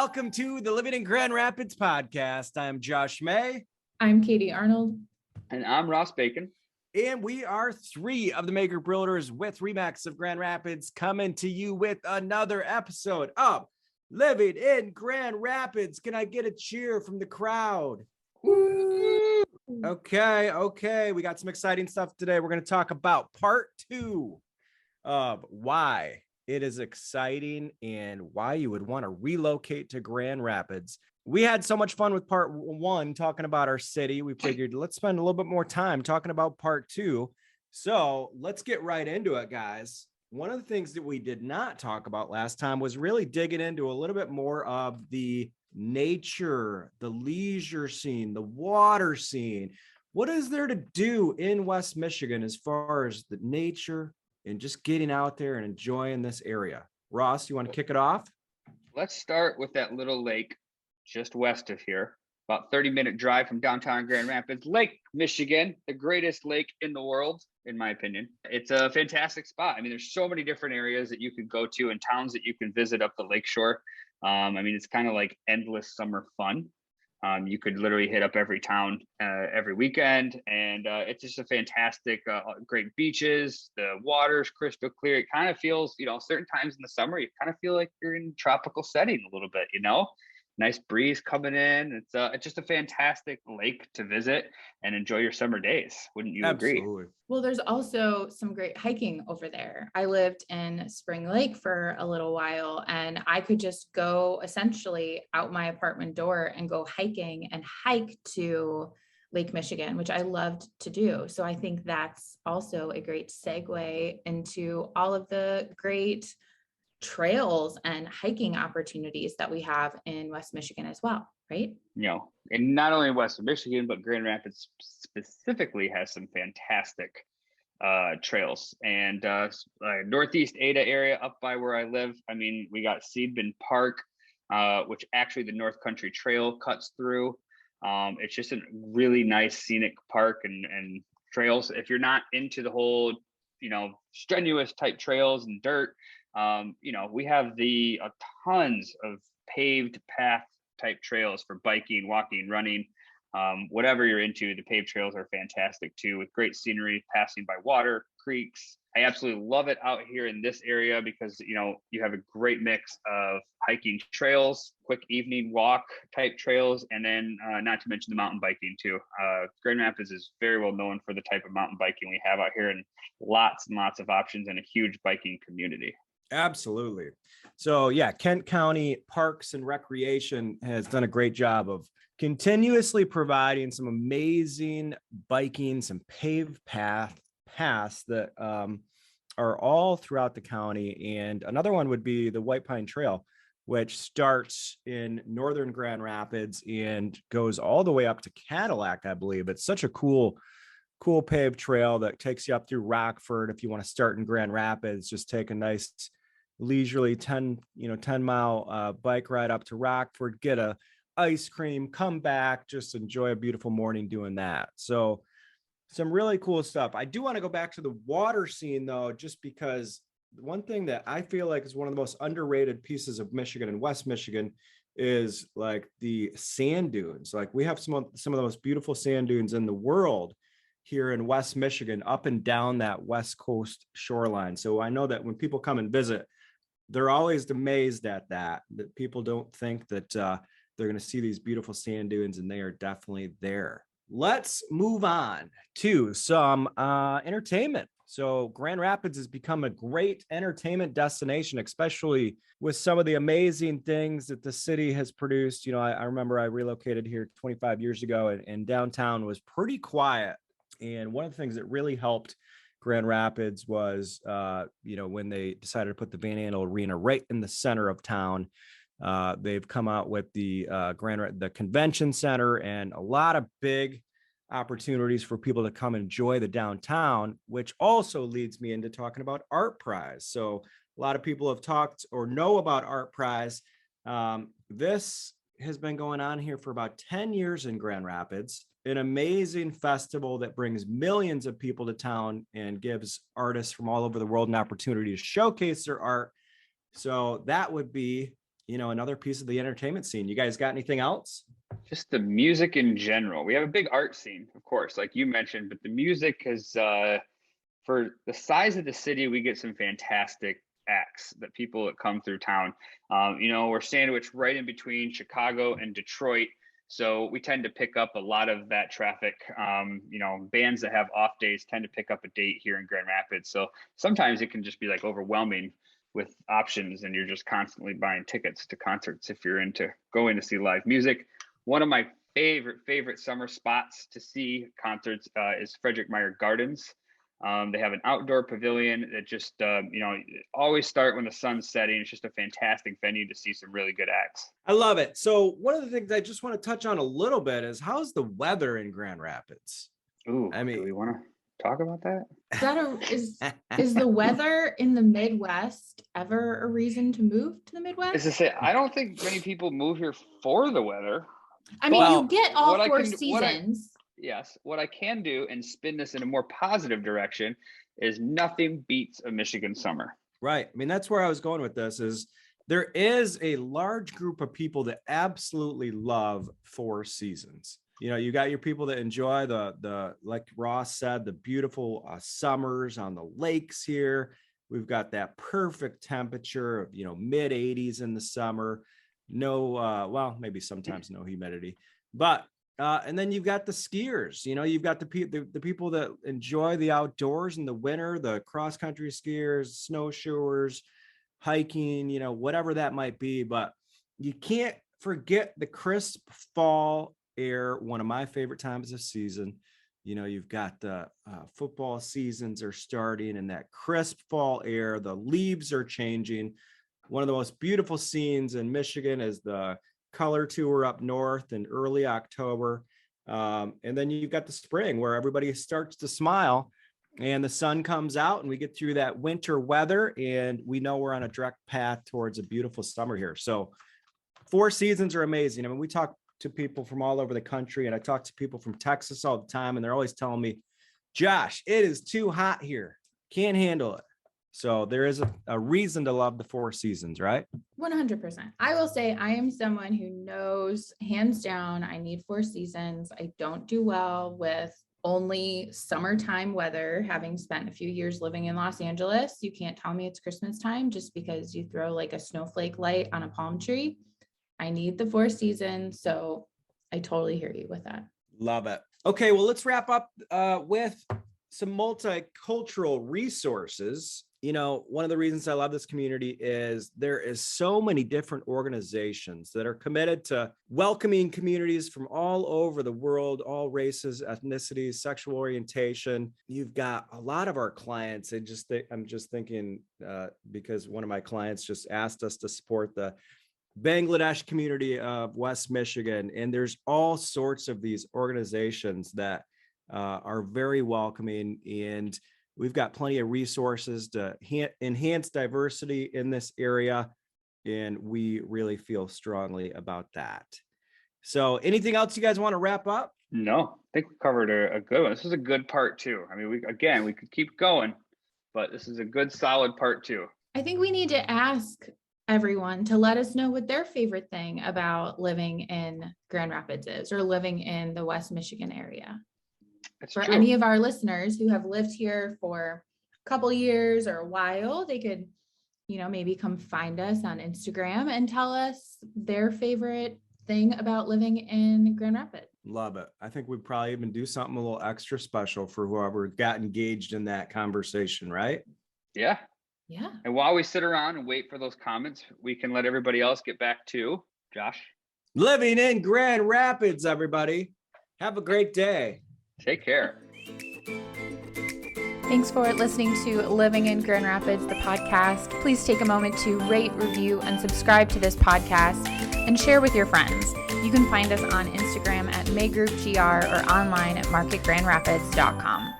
Welcome to the Living in Grand Rapids podcast. I'm Josh May. I'm Katie Arnold. And I'm Ross Bacon. And we are three of the Maker Builders with Remax of Grand Rapids coming to you with another episode of Living in Grand Rapids. Can I get a cheer from the crowd? Woo! Okay. We got some exciting stuff today. We're going to talk about part 2 of why it is exciting and why you would want to relocate to Grand Rapids. We had so much fun with part 1 talking about our city. We figured let's spend a little bit more time talking about part 2. So let's get right into it, guys. One of the things that we did not talk about last time was really digging into a little bit more of the nature, the leisure scene, the water scene. What is there to do in West Michigan as far as the nature and just getting out there and enjoying this area? Ross, you want to kick it off? Let's start with that little lake just west of here, about 30-minute drive from downtown Grand Rapids, Lake Michigan, the greatest lake in the world, in my opinion. It's a fantastic spot. I mean, there's so many different areas that you could go to and towns that you can visit up the lakeshore. It's kind of like endless summer fun. You could literally hit up every town every weekend, and it's just a fantastic, great beaches. The water's crystal clear. It kind of feels, certain times in the summer, you kind of feel like you're in a tropical setting a little bit, Nice breeze coming in. It's just a fantastic lake to visit and enjoy your summer days. Wouldn't you agree? Absolutely. Well, there's also some great hiking over there. I lived in Spring Lake for a little while, and I could just go essentially out my apartment door and go hiking and hike to Lake Michigan, which I loved to do. So I think that's also a great segue into all of the great trails and hiking opportunities that we have in West Michigan as well, right? And not only West Michigan, but Grand Rapids specifically has some fantastic trails. And Northeast Ada area up by where I live, we got Seedman Park, which actually the North Country Trail cuts through. It's just a really nice scenic park and trails. If you're not into the whole, strenuous type trails and dirt, we have tons of paved path type trails for biking, walking, running, whatever you're into. The paved trails are fantastic too, with great scenery passing by water, creeks. I absolutely love it out here in this area because, you have a great mix of hiking trails, quick evening walk type trails, and then not to mention the mountain biking too. Grand Rapids is very well known for the type of mountain biking we have out here, and lots of options and a huge biking community. Absolutely. So yeah, Kent County Parks and Recreation has done a great job of continuously providing some amazing biking, some paved paths that are all throughout the county. And another one would be the White Pine Trail, which starts in northern Grand Rapids and goes all the way up to Cadillac, I believe. It's such a cool paved trail that takes you up through Rockford. If you want to start in Grand Rapids, just take a nice leisurely 10 mile bike ride up to Rockford, get a ice cream, come back, just enjoy a beautiful morning doing that. So some really cool stuff. I do want to go back to the water scene though, just because one thing that I feel like is one of the most underrated pieces of Michigan and West Michigan is like the sand dunes. Like we have some of the most beautiful sand dunes in the world here in West Michigan, up and down that West Coast shoreline. So I know that when people come and visit, they're always amazed at that people don't think that they're going to see these beautiful sand dunes, and they are definitely there. Let's move on to some entertainment. So Grand Rapids has become a great entertainment destination, especially with some of the amazing things that the city has produced. I remember I relocated here 25 years ago, and downtown was pretty quiet. And one of the things that really helped Grand Rapids was, when they decided to put the Van Andel Arena right in the center of town. They've come out with the convention center and a lot of big opportunities for people to come enjoy the downtown, which also leads me into talking about Art Prize. So a lot of people have talked or know about Art Prize. This has been going on here for about 10 years in Grand Rapids, an amazing festival that brings millions of people to town and gives artists from all over the world an opportunity to showcase their art. So that would be another piece of the entertainment scene. You guys got anything else? Just the music in general. We have a big art scene, of course, like you mentioned, but the music is, for the size of the city, we get some fantastic acts that people that come through town. We're sandwiched right in between Chicago and Detroit. So we tend to pick up a lot of that traffic. Bands that have off days tend to pick up a date here in Grand Rapids. So sometimes it can just be like overwhelming with options, and you're just constantly buying tickets to concerts if you're into going to see live music. One of my favorite summer spots to see concerts is Frederick Meyer Gardens. They have an outdoor pavilion that just, always start when the sun's setting. It's just a fantastic venue to see some really good acts. I love it. So one of the things I just want to touch on a little bit is, how's the weather in Grand Rapids? Ooh, do we want to talk about that? Is the weather in the Midwest ever a reason to move to the Midwest? As to say, I don't think many people move here for the weather. I mean, you get all 4 seasons. Yes. What I can do and spin this in a more positive direction is nothing beats a Michigan summer. Right. I mean, that's where I was going with this. Is there is a large group of people that absolutely love 4 seasons. You got your people that enjoy the like Ross said, the beautiful summers on the lakes here. We've got that perfect temperature of, mid 80s in the summer. No, maybe sometimes no humidity, but and then you've got the skiers. You've got the people that enjoy the outdoors in the winter, the cross country skiers, snowshoers, hiking, whatever that might be. But you can't forget the crisp fall air, one of my favorite times of season. You've got the football seasons are starting, and that crisp fall air, the leaves are changing. One of the most beautiful scenes in Michigan is the color tour up north in early October. And then you've got the spring where everybody starts to smile and the sun comes out and we get through that winter weather, and we know we're on a direct path towards a beautiful summer here. So 4 seasons are amazing. I mean, we talk to people from all over the country, and I talk to people from Texas all the time, and they're always telling me, Josh, it is too hot here. Can't handle it. So there is a reason to love the 4 seasons, right? 100%. I will say I am someone who knows hands down I need 4 seasons. I don't do well with only summertime weather. Having spent a few years living in Los Angeles, you can't tell me it's Christmas time just because you throw like a snowflake light on a palm tree. I need the 4 seasons. So I totally hear you with that. Love it. Okay, well, let's wrap up with some multicultural resources. One of the reasons I love this community is there is so many different organizations that are committed to welcoming communities from all over the world, all races, ethnicities, sexual orientation. You've got a lot of our clients. I'm just thinking because one of my clients just asked us to support the Bangladesh community of West Michigan. And there's all sorts of these organizations that are very welcoming, and we've got plenty of resources to enhance diversity in this area, and we really feel strongly about that. So anything else you guys want to wrap up? No, I think we covered a good one. This is a good part 2. I mean, we could keep going, but this is a good solid part 2. I think we need to ask everyone to let us know what their favorite thing about living in Grand Rapids is, or living in the West Michigan area. That's for true. Any of our listeners who have lived here for a couple years or a while, they could, maybe come find us on Instagram and tell us their favorite thing about living in Grand Rapids. Love it. I think we'd probably even do something a little extra special for whoever got engaged in that conversation, right? Yeah. Yeah. And while we sit around and wait for those comments, we can let everybody else get back to Josh. Living in Grand Rapids, everybody. Have a great day. Take care. Thanks for listening to Living in Grand Rapids, the podcast. Please take a moment to rate, review, and subscribe to this podcast and share with your friends. You can find us on Instagram at MayGroupGR or online at marketgrandrapids.com.